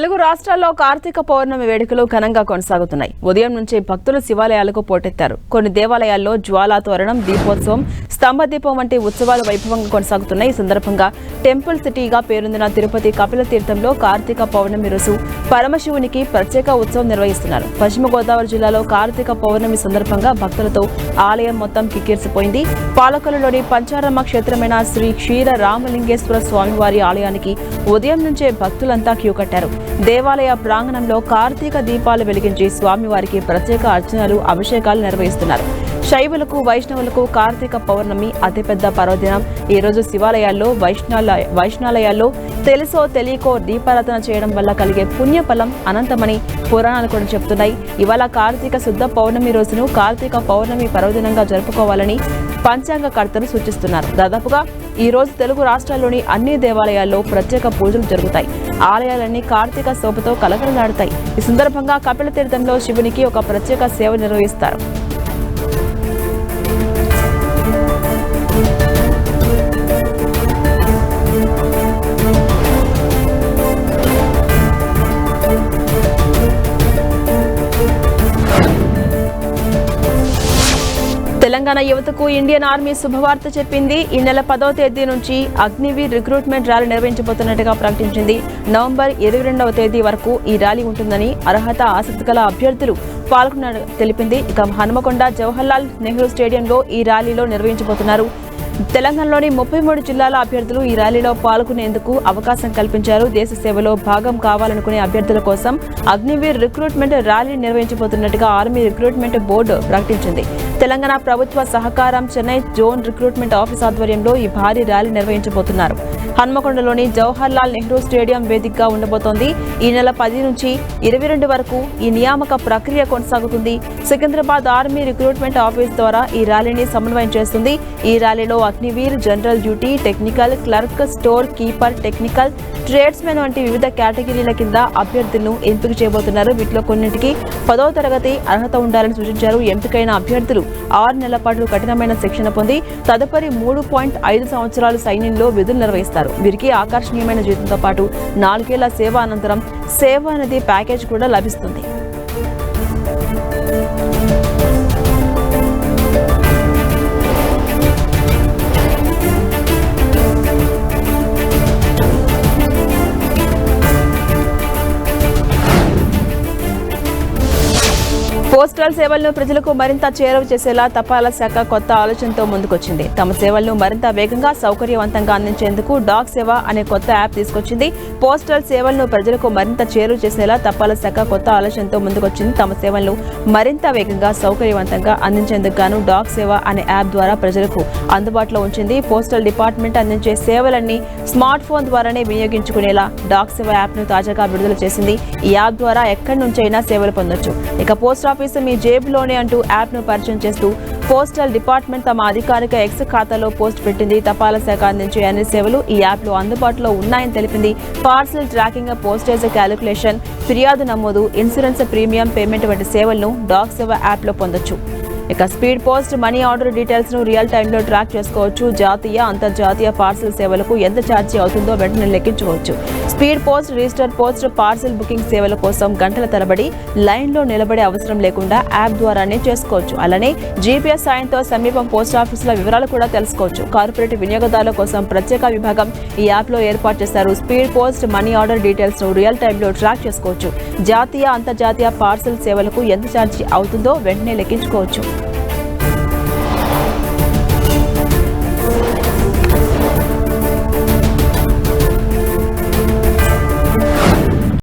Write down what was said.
తెలుగు రాష్ట్రాల్లో కార్తీక పౌర్ణమి వేడుకలు ఘనంగా కొనసాగుతున్నాయి. ఉదయం నుంచి భక్తులు శివాలయాలకు పోటెత్తారు. కొన్ని దేవాలయాల్లో జ్వాలా తోరణం, దీపోత్సవం, స్తంభ దీపం వంటి ఉత్సవాలు వైభవంగా కొనసాగుతున్నాయి. ఈ సందర్భంగా టెంపుల్ సిటీగా పేరొందిన తిరుపతి కపిల తీర్థంలో కార్తీక పౌర్ణమి రోజు పరమశివునికి ప్రత్యేక ఉత్సవం నిర్వహిస్తున్నారు. పశ్చిమ గోదావరి జిల్లాలో కార్తీక పౌర్ణమి సందర్భంగా భక్తులతో ఆలయం మొత్తం కిక్కిరిసిపోయింది. పాలకొల్లులోని పంచారమ్మ క్షేత్రమైన శ్రీ క్షీర రామలింగేశ్వర స్వామివారి ఆలయానికి ఉదయం నుంచే భక్తులంతా క్యూ కట్టారు. దేవాలయ ప్రాంగణంలో కార్తీక దీపాలు వెలిగించి స్వామివారికి ప్రత్యేక అర్చనలు, అభిషేకాలు నిర్వహిస్తున్నారు. శైవులకు, వైష్ణవులకు కార్తీక పౌర్ణమి అతిపెద్ద పర్వదినం. ఈ రోజు శివాలయాల్లో, వైష్ణాలయాల్లో తెలుసో తెలియకో దీపారాధన చేయడం వల్ల కలిగే పుణ్యఫలం అనంతమని పురాణాలు కూడా చెబుతున్నాయి. ఇవాళ కార్తీక శుద్ధ పౌర్ణమి రోజును కార్తీక పౌర్ణమి పర్వదినంగా జరుపుకోవాలని పంచాంగ కర్తలు సూచిస్తున్నారు. దాదాపుగా ఈ రోజు తెలుగు రాష్ట్రాల్లోని అన్ని దేవాలయాల్లో ప్రత్యేక పూజలు జరుగుతాయి. ఆలయాలన్నీ కార్తీక శోభతో కలకలలాడుతాయి. ఈ సందర్భంగా కపిల తీర్థంలో శివునికి ఒక ప్రత్యేక సేవ నిర్వహిస్తారు. తెలంగాణ యువతకు ఇండియన్ ఆర్మీ శుభవార్త చెప్పింది. ఈ నెల 10వ తేదీ నుంచి అగ్నివీర్ రిక్రూట్మెంట్ ర్యాలీ నిర్వహించబోతున్నట్టుగా ప్రకటించింది. నవంబర్ 22వ తేదీ వరకు ఈ ర్యాలీ ఉంటుందని అర్హత, ఆసక్తి గల అభ్యర్థులు పాల్గొన్న తెలిపింది. ఇక హనుమకొండ జవహర్లాల్ నెహ్రూ స్టేడియంలో ఈ ర్యాలీలో నిర్వహించబోతున్నారు. తెలంగాణలోని 33 జిల్లాల అభ్యర్థులు ఈ ర్యాలీలో పాల్గొనేందుకు అవకాశం కల్పించారు. దేశ సేవలో భాగం కావాలనుకునే అభ్యర్థుల కోసం అగ్నివీర్ రిక్రూట్మెంట్ ర్యాలీ నిర్వహించబోతున్నట్టుగా ఆర్మీ రిక్రూట్మెంట్ బోర్డు ప్రకటించింది. తెలంగాణ ప్రభుత్వ సహకారం చెన్నై జోన్ రిక్రూట్మెంట్ ఆఫీస్ ఆధ్వర్యంలో ఈ భారీ ర్యాలీ నిర్వహించబోతున్నారు. హన్మకొండలోని జవహర్లాల్ నెహ్రూ స్టేడియం వేదికగా ఉండబోతోంది. ఈ నెల 10 నుంచి 22 వరకు ఈ నియామక ప్రక్రియ కొనసాగుతుంది. సికింద్రాబాద్ ఆర్మీ రిక్రూట్మెంట్ ఆఫీస్ ద్వారా ఈ ర్యాలీని సమన్వయం చేస్తుంది. ఈ ర్యాలీలో Agniveer, general duty, technical, clerk, store keeper, technical, tradesmen వంటి వివిధ కేటగిరీల కింద అభ్యర్థులను ఎంపిక చేయబోతున్నారు. వీటిలో కొన్నింటికి 10వ తరగతి అర్హత ఉండాలని సూచించారు. ఎంపికైన అభ్యర్థులు 6 నెలల పాటు కఠినమైన శిక్షణ పొంది తదుపరి 3.5 సంవత్సరాలు సైన్యంలో విధులు నిర్వహిస్తారు. వీరికి ఆకర్షణీయమైన జీతంతో పాటు 4 ఏళ్ల సేవ అనంతరం సేవ నిధి ప్యాకేజ్ కూడా లభిస్తుంది. పోస్టల్ సేవలను ప్రజలకు మరింత చేరువ చేసేలా తపాలా శాఖ కొత్త ఆలోచనతో ముందుకొచ్చింది. తమ సేవలను మరింత వేగంగా, సౌకర్యవంతంగా అందించేందుకు డాక్ సేవ అనే కొత్త యాప్ తీసుకొచ్చింది. పోస్టల్ సేవలను ప్రజలకు మరింత చేరువ చేసేలా తపాలా శాఖ కొత్త ఆలోచనతో ముందుకొచ్చింది. తమ సేవలను మరింత వేగంగా, సౌకర్యవంతంగా అందించేందుకు గాను డాక్ సేవ అనే యాప్ ద్వారా ప్రజలకు అందుబాటులో ఉంచింది. పోస్టల్ డిపార్ట్మెంట్ అందించే సేవలన్నీ స్మార్ట్ ఫోన్ ద్వారానే వినియోగించుకునేలా డాక్ సేవ యాప్ను తాజాగా విడుదల చేసింది. ఈ యాప్ ద్వారా ఎక్కడి నుంచైనా సేవలు పొందొచ్చు. ఇక పోస్ట్ ఆఫీస్ మీ జేబులోనే అంటూ యాప్ను పరిచయం చేస్తూ పోస్టల్ డిపార్ట్మెంట్ తమ అధికారిక ఎక్స్ ఖాతాలో పోస్ట్ పెట్టింది. తపాలా శాఖ అందించే అన్ని సేవలు ఈ యాప్లో అందుబాటులో ఉన్నాయని తెలిపింది. పార్సల్ ట్రాకింగ్, పోస్టేజ్ క్యాలిక్యులేషన్, ఫిర్యాదు నమోదు, ఇన్సూరెన్స్ ప్రీమియం పేమెంట్ వంటి సేవలను డాక్ సేవ యాప్లో పొందొచ్చు. ఇక speed post, money order details ను రియల్ టైంలో ట్రాక్ చేసుకోవచ్చు. జాతీయ, అంతర్జాతీయ పార్సల్ సేవలకు ఎంత ఛార్జీ అవుతుందో వెంటనే లెక్కించుకోవచ్చు. Speed post, register post, parcel booking సేవల కోసం గంటల తరబడి లైన్లో నిలబడే అవసరం లేకుండా యాప్ ద్వారానే చేసుకోవచ్చు. అలానే జీపీఎస్ సాయంతో సమీపం పోస్ట్ ఆఫీసుల వివరాలు కూడా తెలుసుకోవచ్చు. కార్పొరేట్ వినియోగదారుల కోసం ప్రత్యేక విభాగం ఈ యాప్లో ఏర్పాటు చేశారు. Speed post, money order details ను రియల్ టైంలో ట్రాక్ చేసుకోవచ్చు. జాతీయ, అంతర్జాతీయ పార్సల్ సేవలకు ఎంత ఛార్జీ అవుతుందో వెంటనే లెక్కించుకోవచ్చు.